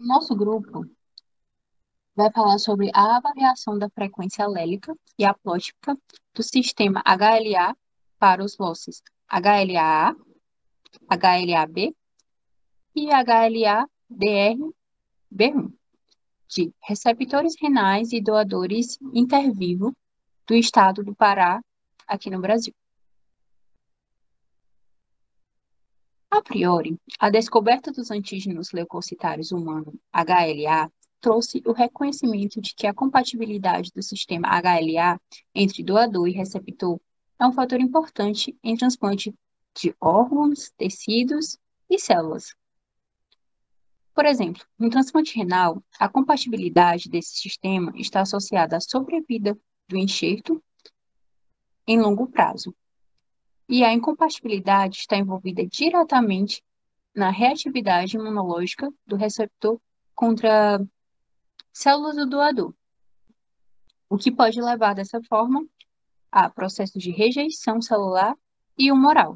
Nosso grupo vai falar sobre a avaliação da frequência alélica e aplótica do sistema HLA para os losses HLA-A, HLA-B e HLA-DR-B1 de receptores renais e doadores intervivo do estado do Pará, aqui no Brasil. A priori, a descoberta dos antígenos leucocitários humano HLA trouxe o reconhecimento de que a compatibilidade do sistema HLA entre doador e receptor é um fator importante em transplante de órgãos, tecidos e células. Por exemplo, no transplante renal, a compatibilidade desse sistema está associada à sobrevida do enxerto em longo prazo. E a incompatibilidade está envolvida diretamente na reatividade imunológica do receptor contra células do doador, o que pode levar, dessa forma, a processos de rejeição celular e humoral.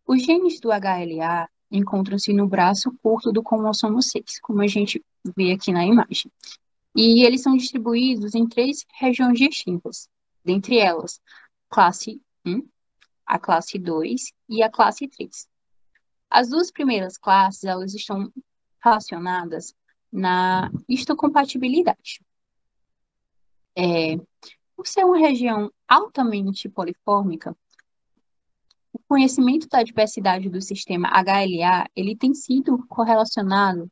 Os genes do HLA encontram-se no braço curto do cromossomo 6, como a gente vê aqui na imagem. E eles são distribuídos em 3 regiões distintas, dentre elas, classe 1, a classe 2 e a classe 3. As 2 primeiras classes, elas estão relacionadas na histocompatibilidade. Por ser uma região altamente polifórmica, o conhecimento da diversidade do sistema HLA, ele tem sido correlacionado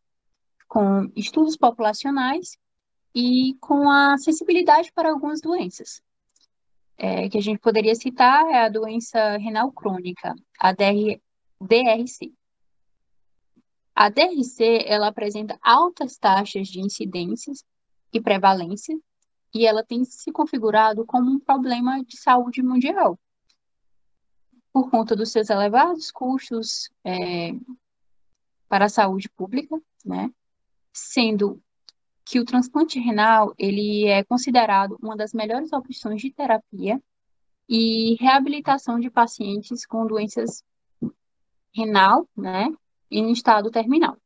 com estudos populacionais e com a sensibilidade para algumas doenças. Que a gente poderia citar é a doença renal crônica, a DRC. A DRC, ela apresenta altas taxas de incidências e prevalência, e ela tem se configurado como um problema de saúde mundial, por conta dos seus elevados custos para a saúde pública, né? Sendo que o transplante renal, ele é considerado uma das melhores opções de terapia e reabilitação de pacientes com doenças renal, né, em estado terminal.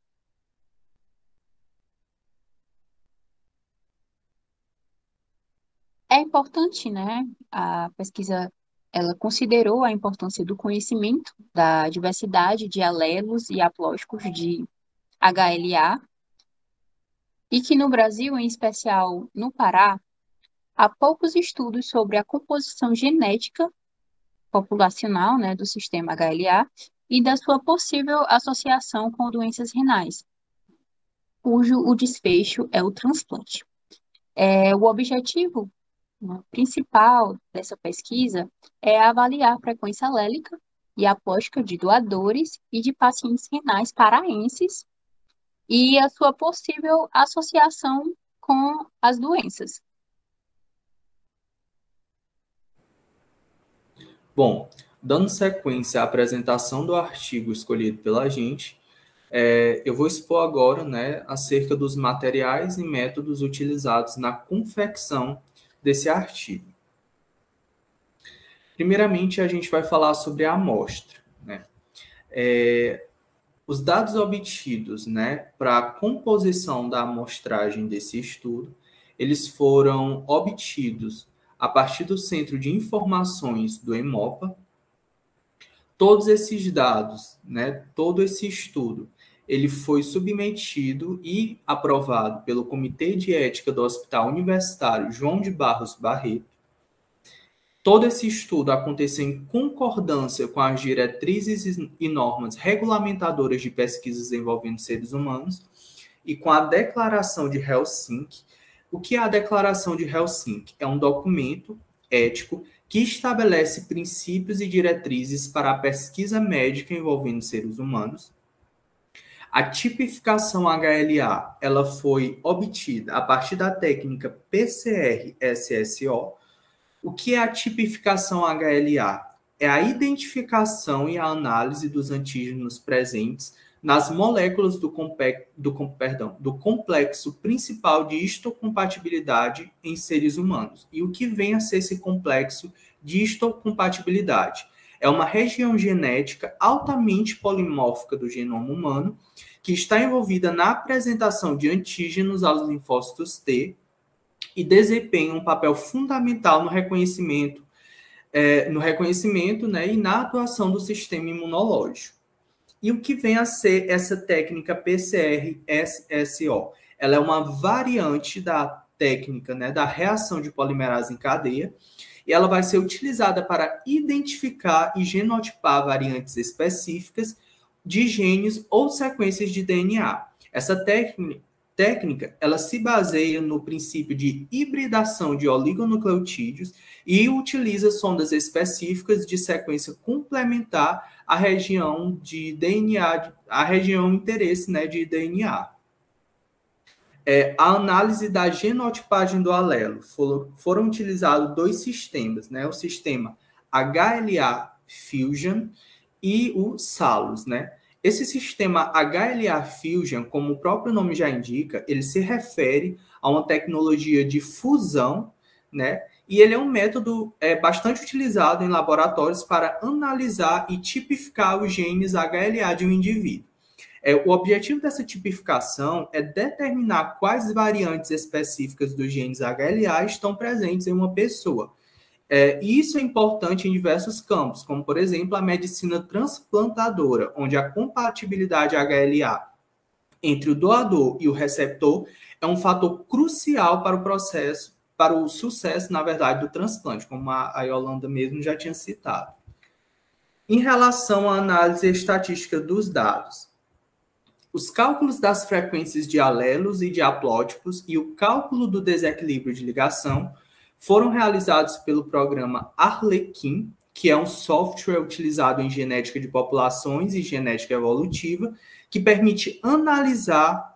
É importante, né, a pesquisa, ela considerou a importância do conhecimento da diversidade de alelos e haplóticos de HLA, e que no Brasil, em especial no Pará, há poucos estudos sobre a composição genética populacional, né, do sistema HLA e da sua possível associação com doenças renais, cujo o desfecho é o transplante. O objetivo, né, principal dessa pesquisa é avaliar a frequência alélica e aplótica de doadores e de pacientes renais paraenses e a sua possível associação com as doenças. Bom, dando sequência à apresentação do artigo escolhido pela gente, eu vou expor agora, né, acerca dos materiais e métodos utilizados na confecção desse artigo. Primeiramente, a gente vai falar sobre a amostra, né? Os dados obtidos, né, para a composição da amostragem desse estudo, eles foram obtidos a partir do Centro de Informações do EMOPA. Todos esses dados, né, todo esse estudo, ele foi submetido e aprovado pelo Comitê de Ética do Hospital Universitário João de Barros Barreto. Todo esse estudo aconteceu em concordância com as diretrizes e normas regulamentadoras de pesquisas envolvendo seres humanos e com a Declaração de Helsinki. O que é a Declaração de Helsinki? É um documento ético que estabelece princípios e diretrizes para a pesquisa médica envolvendo seres humanos. A tipificação HLA, ela foi obtida a partir da técnica PCR-SSO. O que é a tipificação HLA? É a identificação e a análise dos antígenos presentes nas moléculas do complexo principal de histocompatibilidade em seres humanos. E o que vem a ser esse complexo de histocompatibilidade? É uma região genética altamente polimórfica do genoma humano, que está envolvida na apresentação de antígenos aos linfócitos T e desempenha um papel fundamental no reconhecimento, né, e na atuação do sistema imunológico. E o que vem a ser essa técnica PCR-SSO? Ela é uma variante da técnica, né, da reação de polimerase em cadeia, e ela vai ser utilizada para identificar e genotipar variantes específicas de genes ou sequências de DNA. Essa técnica, ela se baseia no princípio de hibridação de oligonucleotídeos e utiliza sondas específicas de sequência complementar à região de DNA, a região interesse, né, de DNA. A análise da genotipagem do alelo. Foram utilizados dois sistemas, né, o sistema HLA Fusion e o Salus, né? Esse sistema HLA Fusion, como o próprio nome já indica, ele se refere a uma tecnologia de fusão, né? E ele é um método bastante utilizado em laboratórios para analisar e tipificar os genes HLA de um indivíduo. O objetivo dessa tipificação é determinar quais variantes específicas dos genes HLA estão presentes em uma pessoa. E isso é importante em diversos campos, como, por exemplo, a medicina transplantadora, onde a compatibilidade HLA entre o doador e o receptor é um fator crucial para o processo, para o sucesso, na verdade, do transplante, como a Yolanda mesmo já tinha citado. Em relação à análise estatística dos dados, os cálculos das frequências de alelos e de haplótipos e o cálculo do desequilíbrio de ligação foram realizados pelo programa Arlequim, que é um software utilizado em genética de populações e genética evolutiva, que permite analisar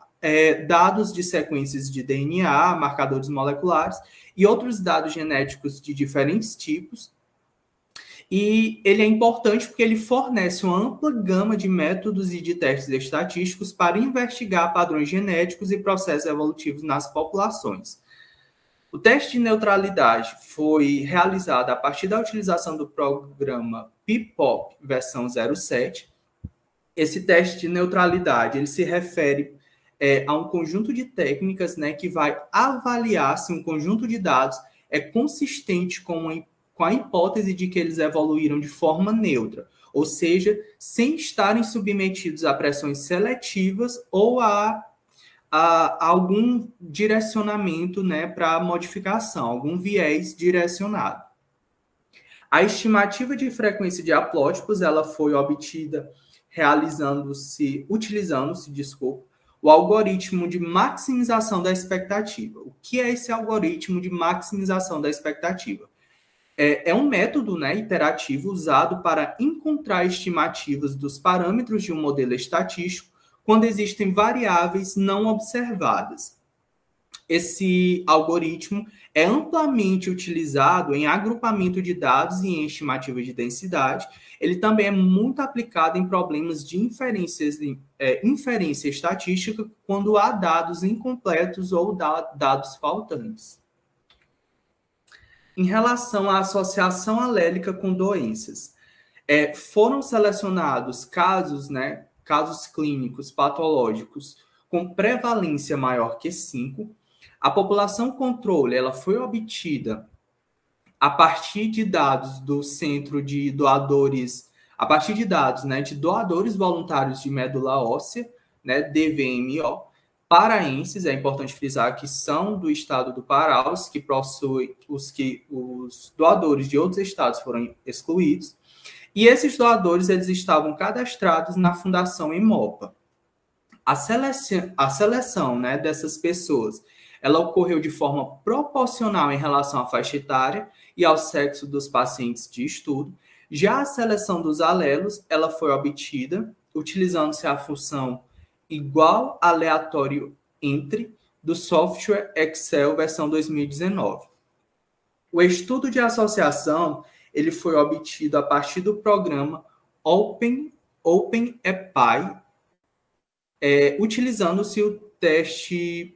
dados de sequências de DNA, marcadores moleculares e outros dados genéticos de diferentes tipos. E ele é importante porque ele fornece uma ampla gama de métodos e de testes estatísticos para investigar padrões genéticos e processos evolutivos nas populações. O teste de neutralidade foi realizado a partir da utilização do programa PIPOP versão 07. Esse teste de neutralidade ele se refere a um conjunto de técnicas, né, que vai avaliar se um conjunto de dados é consistente com a hipótese de que eles evoluíram de forma neutra, ou seja, sem estarem submetidos a pressões seletivas ou a algum direcionamento, né, para modificação, algum viés direcionado. A estimativa de frequência de haplótipos ela foi obtida utilizando-se, o algoritmo de maximização da expectativa. O que é esse algoritmo de maximização da expectativa? É um método, né, iterativo usado para encontrar estimativas dos parâmetros de um modelo estatístico quando existem variáveis não observadas. Esse algoritmo é amplamente utilizado em agrupamento de dados e em estimativa de densidade. Ele também é muito aplicado em problemas de inferência estatística quando há dados incompletos ou dados faltantes. Em relação à associação alélica com doenças, foram selecionados casos clínicos patológicos com prevalência maior que 5. A população controle ela foi obtida a partir de dados do Centro de Doadores, a partir de dados, né, de doadores voluntários de medula óssea, né, DVMO, paraenses, é importante frisar que são do estado do Pará, os doadores de outros estados foram excluídos. E esses doadores eles estavam cadastrados na Fundação Emopa. A seleção, né, dessas pessoas, ela ocorreu de forma proporcional em relação à faixa etária e ao sexo dos pacientes de estudo. Já a seleção dos alelos, ela foi obtida utilizando-se a função igual aleatório entre do software Excel versão 2019. O estudo de associação ele foi obtido a partir do programa OpenEPI utilizando-se o teste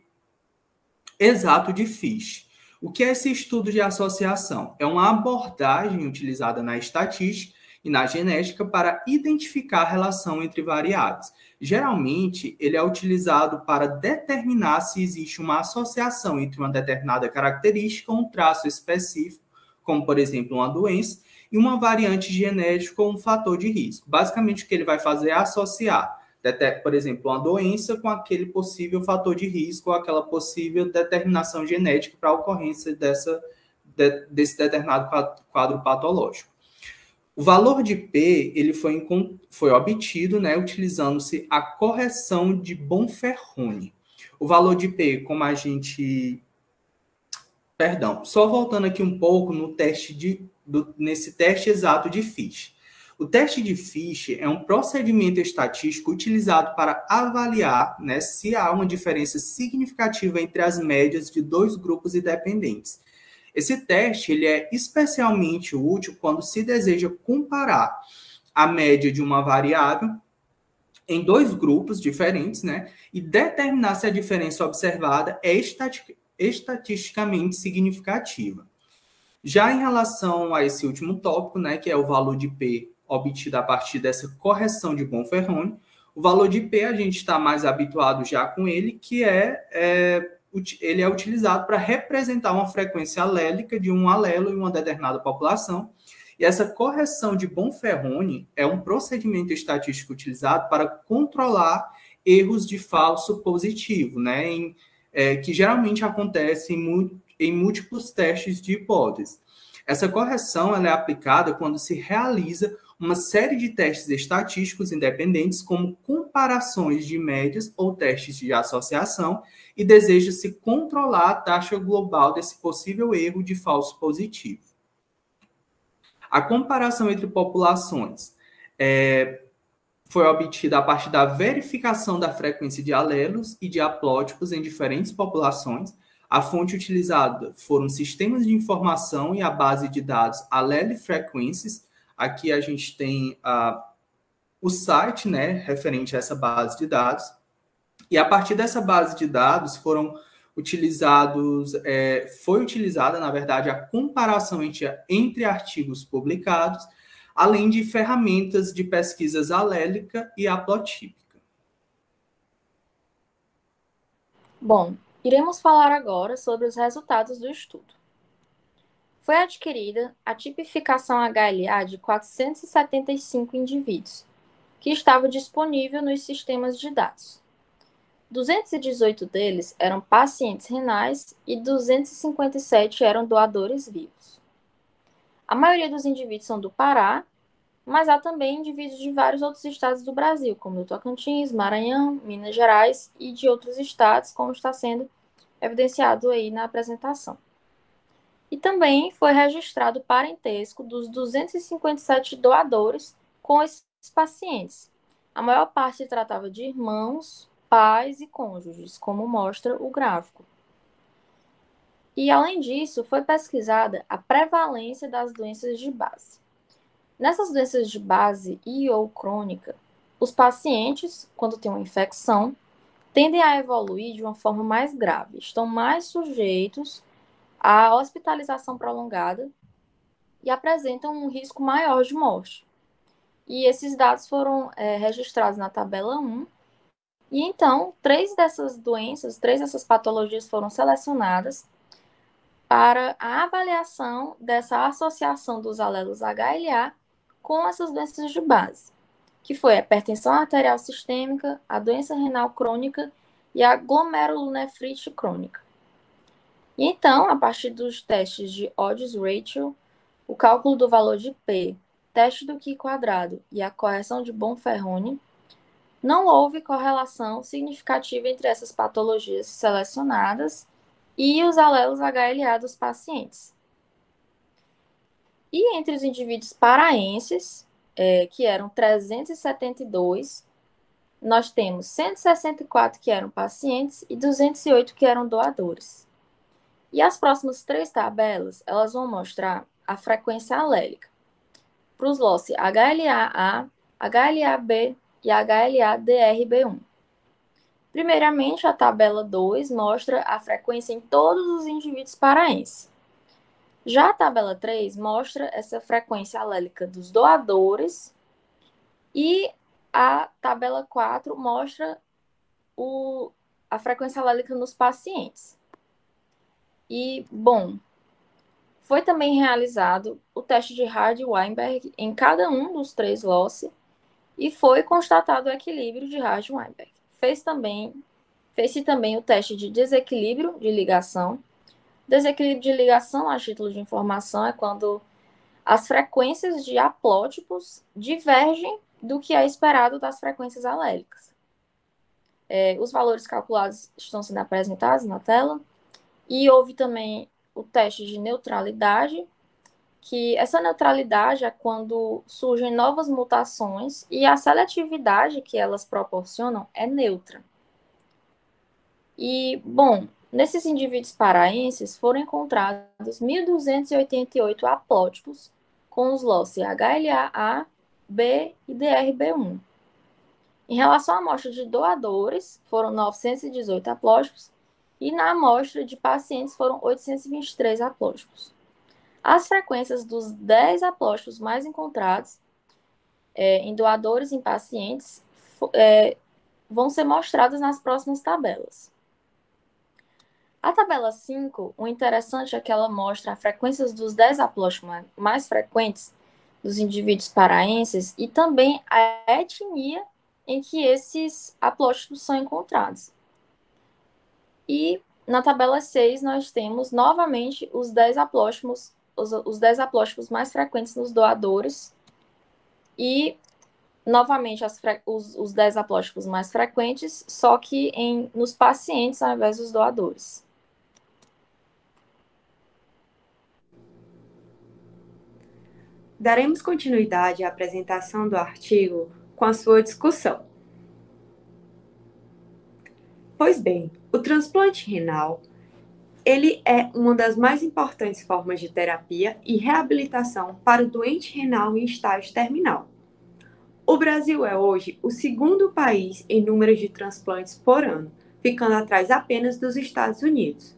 exato de Fish. O que é esse estudo de associação? É uma abordagem utilizada na estatística e na genética para identificar a relação entre variáveis. Geralmente, ele é utilizado para determinar se existe uma associação entre uma determinada característica ou um traço específico, como, por exemplo, uma doença, e uma variante genética ou um fator de risco. Basicamente, o que ele vai fazer é associar, por exemplo, uma doença com aquele possível fator de risco ou aquela possível determinação genética para a ocorrência desse determinado quadro patológico. O valor de P ele foi obtido, né, utilizando-se a correção de Bonferroni. O valor de P, como a gente... Perdão, só voltando aqui um pouco nesse teste exato de Fish. O teste de Fish é um procedimento estatístico utilizado para avaliar, né, se há uma diferença significativa entre as médias de dois grupos independentes. Esse teste ele é especialmente útil quando se deseja comparar a média de uma variável em dois grupos diferentes, né, e determinar se a diferença observada é estatisticamente significativa. Já em relação a esse último tópico, né, que é o valor de P obtido a partir dessa correção de Bonferroni, o valor de P a gente está mais habituado já com ele, que ele é utilizado para representar uma frequência alélica de um alelo em uma determinada população. E essa correção de Bonferroni é um procedimento estatístico utilizado para controlar erros de falso positivo, né, que geralmente acontece em múltiplos testes de hipótese. Essa correção ela é aplicada quando se realiza uma série de testes estatísticos independentes, como comparações de médias ou testes de associação, e deseja-se controlar a taxa global desse possível erro de falso positivo. A comparação entre populações foi obtida a partir da verificação da frequência de alelos e de haplótipos em diferentes populações. A fonte utilizada foram sistemas de informação e a base de dados Allele Frequencies. Aqui a gente tem o site, né, referente a essa base de dados. E a partir dessa base de dados foi utilizada, na verdade, a comparação entre artigos publicados, além de ferramentas de pesquisas alélica e haplotípica. Bom, iremos falar agora sobre os resultados do estudo. Foi adquirida a tipificação HLA de 475 indivíduos, que estava disponível nos sistemas de dados. 218 deles eram pacientes renais e 257 eram doadores vivos. A maioria dos indivíduos são do Pará, mas há também indivíduos de vários outros estados do Brasil, como do Tocantins, Maranhão, Minas Gerais e de outros estados, como está sendo evidenciado aí na apresentação. E também foi registrado o parentesco dos 257 doadores com esses pacientes. A maior parte se tratava de irmãos, pais e cônjuges, como mostra o gráfico. E, além disso, foi pesquisada a prevalência das doenças de base. Nessas doenças de base e ou crônica, os pacientes, quando têm uma infecção, tendem a evoluir de uma forma mais grave, estão mais sujeitos à hospitalização prolongada e apresentam um risco maior de morte. E esses dados foram registrados na tabela 1. E então, 3 dessas patologias foram selecionadas para a avaliação dessa associação dos alelos HLA com essas doenças de base, que foi a hipertensão arterial sistêmica, a doença renal crônica e a glomerulonefrite crônica. E então, a partir dos testes de odds ratio, o cálculo do valor de P, teste do Q quadrado e a correção de Bonferroni, não houve correlação significativa entre essas patologias selecionadas e os alelos HLA dos pacientes. E entre os indivíduos paraenses, que eram 372, nós temos 164 que eram pacientes e 208 que eram doadores. E as próximas 3 tabelas, elas vão mostrar a frequência alélica para os loci HLA-A, HLA-B e HLA-DRB1. Primeiramente, a tabela 2 mostra a frequência em todos os indivíduos paraenses. Já a tabela 3 mostra essa frequência alélica dos doadores e a tabela 4 mostra a frequência alélica nos pacientes. E, bom, foi também realizado o teste de Hardy-Weinberg em cada um dos 3 loci e foi constatado o equilíbrio de Hardy-Weinberg. Fez-se também o teste de desequilíbrio de ligação. Desequilíbrio de ligação, a título de informação, é quando as frequências de haplótipos divergem do que é esperado das frequências alélicas. Os valores calculados estão sendo apresentados na tela. E houve também o teste de neutralidade, que essa neutralidade é quando surgem novas mutações e a seletividade que elas proporcionam é neutra. E, bom, nesses indivíduos paraenses foram encontrados 1.288 haplótipos com os loci HLA-A, B e DRB1. Em relação à amostra de doadores, foram 918 haplótipos e na amostra de pacientes foram 823 haplótipos. As frequências dos 10 haplótipos mais encontrados em doadores e em pacientes vão ser mostradas nas próximas tabelas. A tabela 5, o interessante é que ela mostra as frequências dos 10 haplótipos mais frequentes dos indivíduos paraenses e também a etnia em que esses haplótipos são encontrados. E na tabela 6 nós temos novamente os 10 haplótipos mais frequentes nos doadores e novamente os 10 haplótipos mais frequentes, só que nos pacientes ao invés dos doadores. Daremos continuidade à apresentação do artigo com a sua discussão. Pois bem, o transplante renal, ele é uma das mais importantes formas de terapia e reabilitação para o doente renal em estágio terminal. O Brasil é hoje o segundo país em número de transplantes por ano, ficando atrás apenas dos Estados Unidos,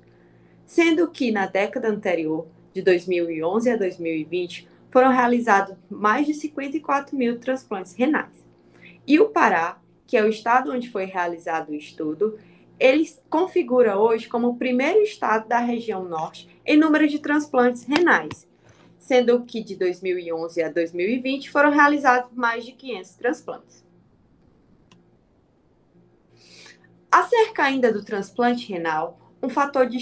sendo que na década anterior, de 2011 a 2020, foram realizados mais de 54 mil transplantes renais. E o Pará, que é o estado onde foi realizado o estudo, ele configura hoje como o primeiro estado da região norte em número de transplantes renais, sendo que de 2011 a 2020 foram realizados mais de 500 transplantes. Acerca ainda do transplante renal, um fator de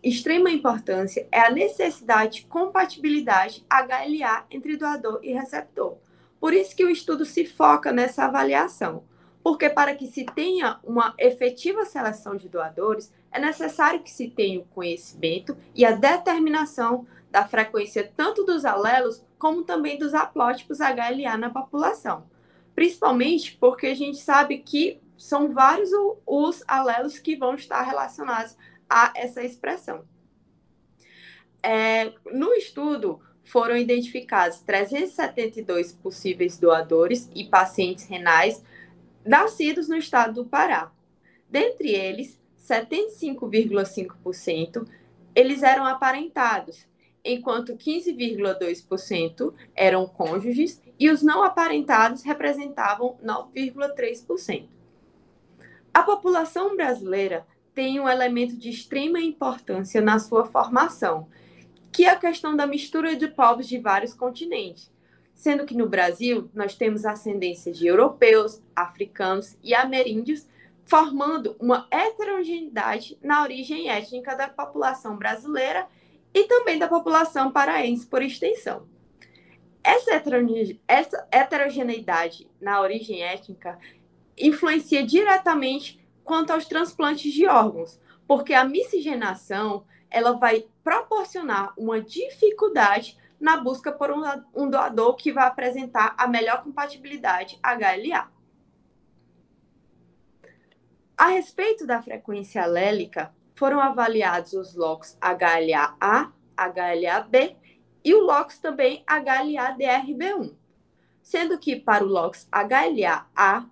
extrema importância é a necessidade de compatibilidade HLA entre doador e receptor. Por isso que o estudo se foca nessa avaliação, porque para que se tenha uma efetiva seleção de doadores, é necessário que se tenha o conhecimento e a determinação da frequência tanto dos alelos como também dos haplótipos HLA na população. Principalmente porque a gente sabe que são vários os alelos que vão estar relacionados a essa expressão. No estudo, foram identificados 372 possíveis doadores e pacientes renais nascidos no estado do Pará. Dentre eles, 75,5% eles eram aparentados, enquanto 15,2% eram cônjuges e os não aparentados representavam 9,3%. A população brasileira tem um elemento de extrema importância na sua formação, que é a questão da mistura de povos de vários continentes, sendo que no Brasil nós temos ascendência de europeus, africanos e ameríndios, formando uma heterogeneidade na origem étnica da população brasileira e também da população paraense por extensão. Essa heterogeneidade na origem étnica influencia diretamente quanto aos transplantes de órgãos, porque a miscigenação ela vai proporcionar uma dificuldade na busca por um doador que vai apresentar a melhor compatibilidade HLA. A respeito da frequência alélica, foram avaliados os locos HLA-A, HLA-B e o locus também HLA-DRB1, sendo que para o locus HLA-A,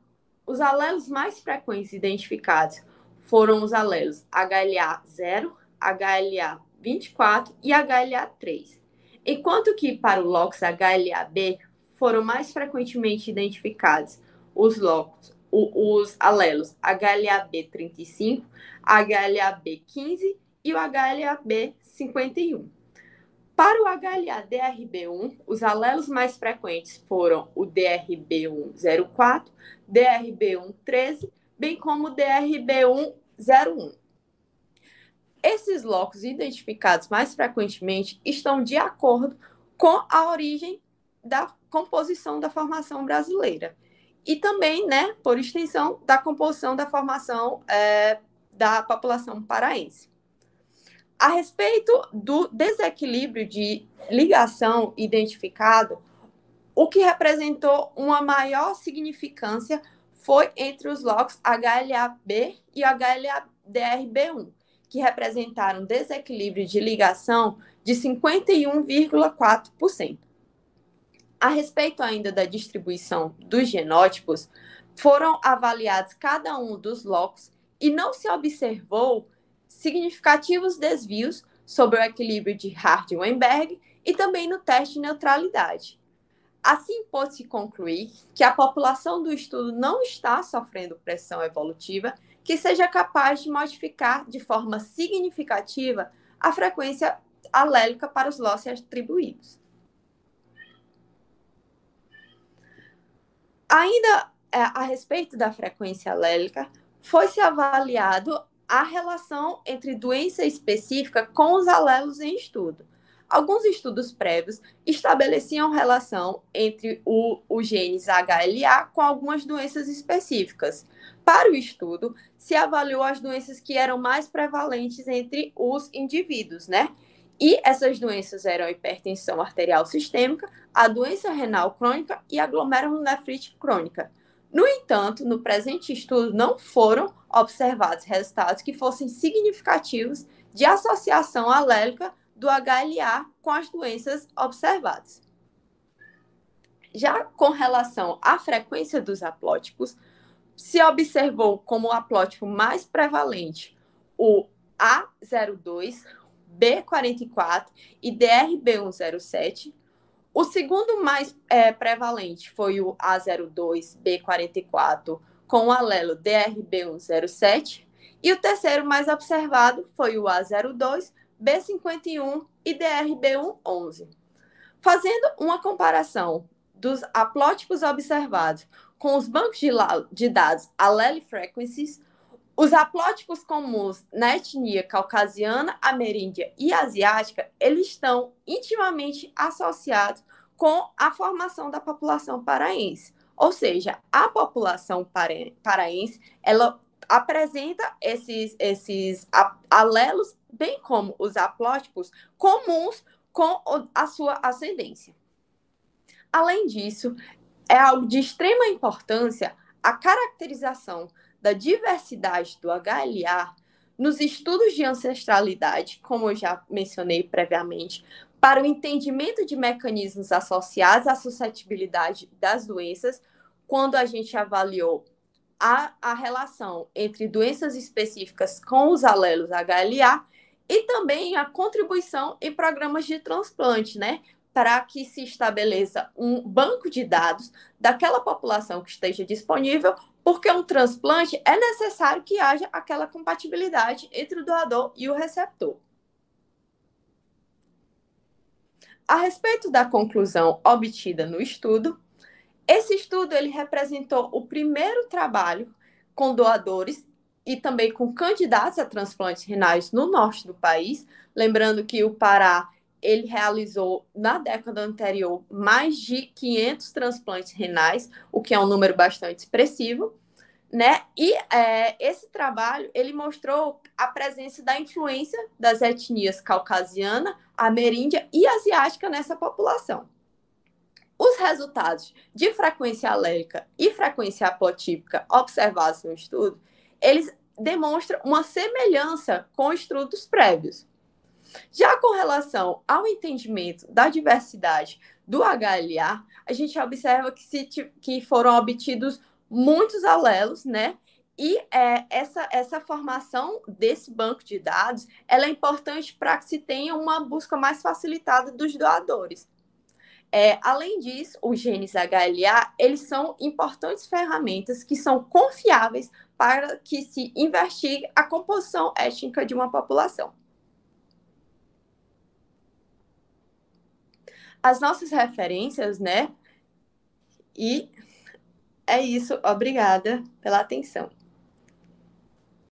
Os alelos mais frequentes identificados foram os alelos HLA-0, HLA-24 e HLA-3, enquanto que para o locus HLA-B foram mais frequentemente identificados os alelos HLA-B35, HLA-B15 e o HLA-B51. Para o HLA-DRB1, os alelos mais frequentes foram o DRB104, DRB113, bem como o DRB101. Esses locos identificados mais frequentemente estão de acordo com a origem da composição da formação brasileira e também, né, por extensão, da composição da formação da população paraense. A respeito do desequilíbrio de ligação identificado, o que representou uma maior significância foi entre os locos HLA-B e HLA-DRB1, que representaram desequilíbrio de ligação de 51,4%. A respeito ainda da distribuição dos genótipos, foram avaliados cada um dos locos e não se observou significativos desvios sobre o equilíbrio de Hardy-Weinberg e também no teste de neutralidade. Assim, pôde-se concluir que a população do estudo não está sofrendo pressão evolutiva que seja capaz de modificar de forma significativa a frequência alélica para os losses atribuídos. Ainda a respeito da frequência alélica, foi-se avaliado a relação entre doença específica com os alelos em estudo. Alguns estudos prévios estabeleciam relação entre os genes HLA com algumas doenças específicas. Para o estudo, se avaliou as doenças que eram mais prevalentes entre os indivíduos, né? E essas doenças eram a hipertensão arterial sistêmica, a doença renal crônica e a glomerulonefrite crônica. No entanto, no presente estudo, não foram observados resultados que fossem significativos de associação alélica do HLA com as doenças observadas. Já com relação à frequência dos haplótipos, se observou como o haplótipo mais prevalente o A02, B44 e DRB107. O segundo mais prevalente foi o A02, B44, com o alelo DRB107. E o terceiro mais observado foi o A02, B51 e DRB111. Fazendo uma comparação dos haplótipos observados com os bancos de dados Allele Frequencies, os haplótipos comuns na etnia caucasiana, ameríndia e asiática, eles estão intimamente associados com a formação da população paraense. Ou seja, a população paraense, ela apresenta esses alelos, bem como os haplótipos comuns com a sua ascendência. Além disso, é algo de extrema importância a caracterização da diversidade do HLA nos estudos de ancestralidade, como eu já mencionei previamente, para o entendimento de mecanismos associados à suscetibilidade das doenças, quando a gente avaliou a relação entre doenças específicas com os alelos HLA e também a contribuição em programas de transplante, né? Para que se estabeleça um banco de dados daquela população que esteja disponível, porque um transplante é necessário que haja aquela compatibilidade entre o doador e o receptor. A respeito da conclusão obtida no estudo, esse estudo ele representou o primeiro trabalho com doadores e também com candidatos a transplantes renais no norte do país, lembrando que o Pará ele realizou, na década anterior, mais de 500 transplantes renais, o que é um número bastante expressivo, né? E esse trabalho, ele mostrou a presença da influência das etnias caucasiana, ameríndia e asiática nessa população. Os resultados de frequência alélica e frequência haplotípica observados no estudo, eles demonstram uma semelhança com estudos prévios. Já com relação ao entendimento da diversidade do HLA, a gente observa que foram obtidos muitos alelos, né? E essa formação desse banco de dados, ela é importante para que se tenha uma busca mais facilitada dos doadores. Além disso, os genes HLA, eles são importantes ferramentas que são confiáveis para que se investigue a composição étnica de uma população. As nossas referências, né? E é isso. Obrigada pela atenção.